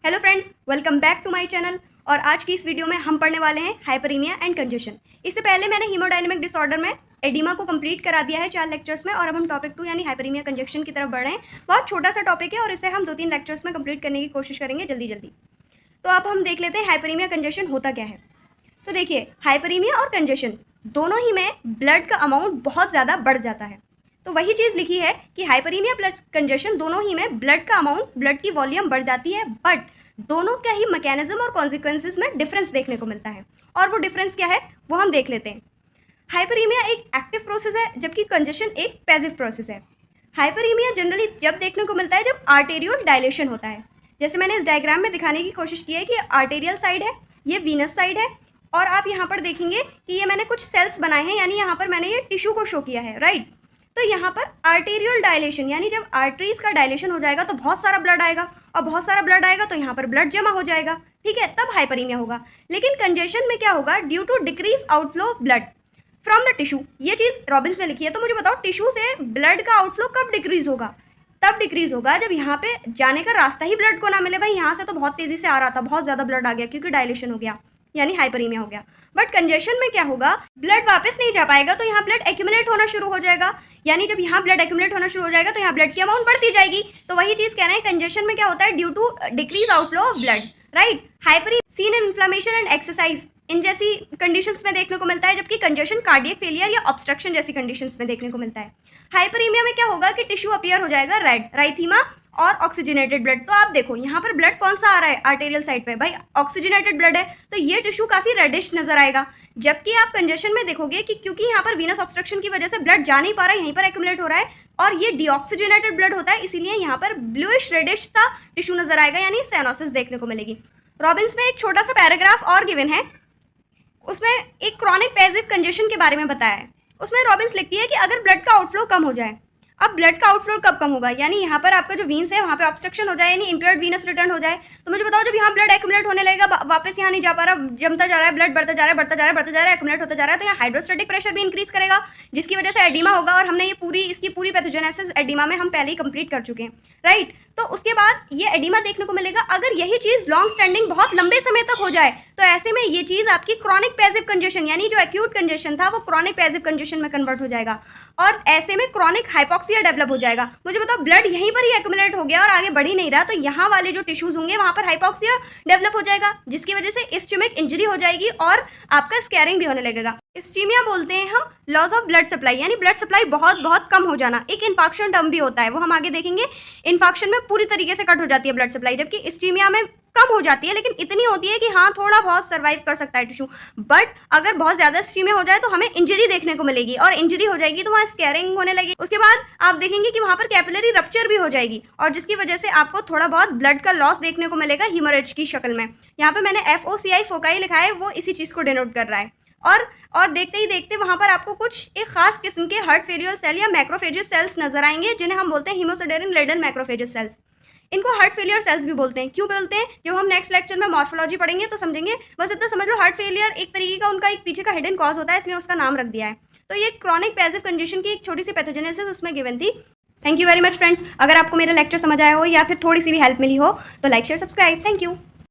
Hello friends, welcome back to my channel. और आज की इस वीडियो में हम पढ़ने वाले हैं हाइपरीमिया एंड कंजेशन। इससे पहले मैंने हीमोडायनेमिक डिसऑर्डर में एडिमा को कंप्लीट करा दिया है 4 लेक्चर्स में, और अब हम टॉपिक 2 यानी हाइपरीमिया कंजेशन की तरफ बढ़ रहे हैं। बहुत छोटा सा टॉपिक है और इसे हम 2-3 लेक्चर्स में कंप्लीट करने की कोशिश करेंगे जल्दी जल्दी। तो अब हम देख लेते हैं हाइपरीमिया कंजेशन होता क्या है। तो देखिए, हाइपरीमिया और कंजेशन दोनों ही में ब्लड का अमाउंट बहुत ज़्यादा बढ़ जाता है। तो वही चीज़ लिखी है कि हाइपरीमिया प्लस कंजेशन दोनों ही में ब्लड का अमाउंट, ब्लड की वॉल्यूम बढ़ जाती है, बट दोनों का ही मैकेनिज्म और कॉन्सिक्वेंसेज में डिफरेंस देखने को मिलता है। और वो डिफरेंस क्या है वो हम देख लेते हैं। हाइपरीमिया एक एक्टिव प्रोसेस है जबकि कंजेशन एक पैसिव प्रोसेस है। हाइपरीमिया जनरली जब देखने को मिलता है जब आर्टेरियल डायलेशन होता है। जैसे मैंने इस डायग्राम में दिखाने की कोशिश की है कि आर्टेरियल साइड है, ये वीनस साइड है, और आप यहाँ पर देखेंगे कि ये मैंने कुछ सेल्स बनाए हैं, यानी यहाँ पर मैंने ये टिश्यू को शो किया है, राइट। तो यहाँ पर आर्टेरियल डायलेशन यानी जब आर्टरीज का डायलेशन हो जाएगा तो बहुत सारा ब्लड आएगा, और बहुत सारा ब्लड आएगा तो यहाँ पर ब्लड जमा हो जाएगा, ठीक है, तब हाइपरीमिया होगा। लेकिन कंजेशन में क्या होगा, due to decrease outflow blood from the tissue, ये चीज़ रॉबिन्स में लिखी है। तो मुझे बताओ, टिश्यू से ब्लड का आउटफ्लो कब डिक्रीज होगा? तब डिक्रीज होगा जब यहाँ पे जाने का रास्ता ही ब्लड को ना मिले। भाई यहाँ से तो बहुत तेजी से आ रहा था, बहुत ज़्यादा ब्लड आ गया क्योंकि डायलेशन हो गया, यानी हाइपरीमिया हो गया। बट कंजेशन में क्या होगा, ब्लड वापस नहीं जा पाएगा, तो यहाँ ब्लड एक्यूमुलेट होना शुरू हो जाएगा। यानी जब यहाँ ब्लड एक्यूमुलेट होना शुरू हो जाएगा तो यहाँ ब्लड की अमाउंट बढ़ती जाएगी। तो वही चीज़ कह रहे हैं, कंजेशन में क्या होता है, due to decrease outflow of blood, right. Hyperaemia in inflammation and exercise इन जैसी कंडीशंस में देखने को मिलता है, जबकि कंजेशन कार्डियक फेलियर या ऑब्स्ट्रक्शन जैसी कंडीशंस में देखने को मिलता है। हाइपरीमिया में क्या होगा कि टिश्यू अपीयर हो जाएगा रेड, राइथीमा और ऑक्सीजनेटेड ब्लड। तो आप देखो यहाँ पर ब्लड कौन सा आ रहा है आर्टेरियल साइड पे, भाई ऑक्सीजनेटेड ब्लड है, तो ये टिश्यू काफी रेडिश नजर आएगा। जबकि आप कंजेशन में देखोगे कि क्योंकि यहाँ पर वीनस ऑब्स्ट्रक्शन की वजह से ब्लड जा नहीं पा रहा है, यहीं पर एक्यूमुलेट हो रहा है, और ये डीऑक्सीजनेटेड ब्लड होता है, इसीलिए यहाँ पर ब्लूइश रेडिश सा टिश्यू नजर आएगा, यानी साइनोसिस देखने को मिलेगी। रॉबिन्स में एक छोटा सा पैराग्राफ और गिवन है, उसमें एक क्रॉनिक पैसिव कंजेशन के बारे में बताया है। उसमें रॉबिन्स लिखती है कि अगर ब्लड का आउटफ्लो कम हो जाए, अब ब्लड का आउटफ्लो कब कम होगा, यानी यहाँ पर आपका जो वीन्स है वहाँ पे ऑब्स्ट्रक्शन हो जाए, यानी इम्प्योर्ड वीनस रिटर्न हो जाए। तो मुझे बताओ, जब यहाँ ब्लड एक्यूमुलेट होने लगेगा, वापस यहाँ नहीं जा पा रहा, जमता जा रहा है, ब्लड बढ़ता जा रहा है, बढ़ता जा रहा है, बढ़ता जा रहा है, एक्यूमुलेट होता जा रहा है, तो यहाँ हाइड्रोस्टैटिक प्रेशर भी इंक्रीज करेगा, जिसकी वजह से एडिमा होगा। और हमने ये इसकी पूरी पैथोजेनेसिस एडिमा में हम पहले ही कंप्लीट कर चुके हैं, राइट। तो उसके बाद ये एडिमा देखने को मिलेगा। अगर यही चीज़ लॉन्ग स्टैंडिंग बहुत लंबे समय तक हो जाए तो ऐसे में ये चीज़ आपकी क्रॉनिक पैसिव कंजेशन, यानी जो एक्यूट कंजेशन था वो क्रॉनिक पैसिव कंजेशन में कन्वर्ट हो जाएगा, और ऐसे में क्रॉनिक हाइपोक्सिया डेवलप हो जाएगा। मुझे बताओ, ब्लड यहीं पर ही एक्यूमुलेट हो गया और आगे बढ़ ही नहीं रहा, तो यहाँ वाले जो टिश्यूज होंगे वहाँ पर हाइपोक्सिया डेवलप हो जाएगा, जिसकी वजह से इस्चेमिक इंजरी हो जाएगी और आपका स्कैरिंग भी होने लगेगा। इस्चीमिया बोलते हैं हम लॉस ऑफ ब्लड सप्लाई, यानी ब्लड सप्लाई बहुत बहुत कम हो जाना। एक इन्फाक्शन टर्म भी होता है, वो हम आगे देखेंगे। इन्फाक्शन में पूरी तरीके से कट हो जाती है ब्लड सप्लाई, जबकि इस्चीमिया में कम हो जाती है, लेकिन इतनी होती है कि हाँ थोड़ा बहुत सर्वाइव कर सकता है टिश्यू। बट अगर बहुत ज़्यादा इस्चीमिया हो जाए तो हमें इंजरी देखने को मिलेगी, और इंजरी हो जाएगी तो वहाँ स्कैरिंग होने लगेगी। उसके बाद आप देखेंगे कि वहाँ पर कैपिलरी रप्चर भी हो जाएगी, और जिसकी वजह से आपको थोड़ा बहुत ब्लड का लॉस देखने को मिलेगा हीमोरेज की शक्ल में। यहाँ पर मैंने FOCI फोकाई लिखा है, वो इसी चीज़ को डिनोट कर रहा है। और देखते ही देखते वहाँ पर आपको कुछ एक खास किस्म के हार्ट फेलियर सेल या मैक्रोफेजेस सेल्स नजर आएंगे, जिन्हें हम बोलते हैं हीमोसिडेरिन लेडन मैक्रोफेजेस सेल्स। इनको हार्ट फेलियर सेल्स भी बोलते हैं। क्यों बोलते हैं, जब हम नेक्स्ट लेक्चर में मॉर्फोलॉजी पढ़ेंगे तो समझेंगे। बस इतना समझ लो, हार्ट फेलियर एक तरीके का उनका एक पीछे का हिडन कॉज होता है, इसलिए उसका नाम रख दिया है। तो ये क्रॉनिक पैसिव कंजेशन की एक छोटी सी पैथोजेनेसिस उसमें गिवन थी। Thank you very much friends. अगर आपको मेरा लेक्चर समझ आया हो या फिर थोड़ी सी भी हेल्प मिली हो तो like share subscribe. Thank you.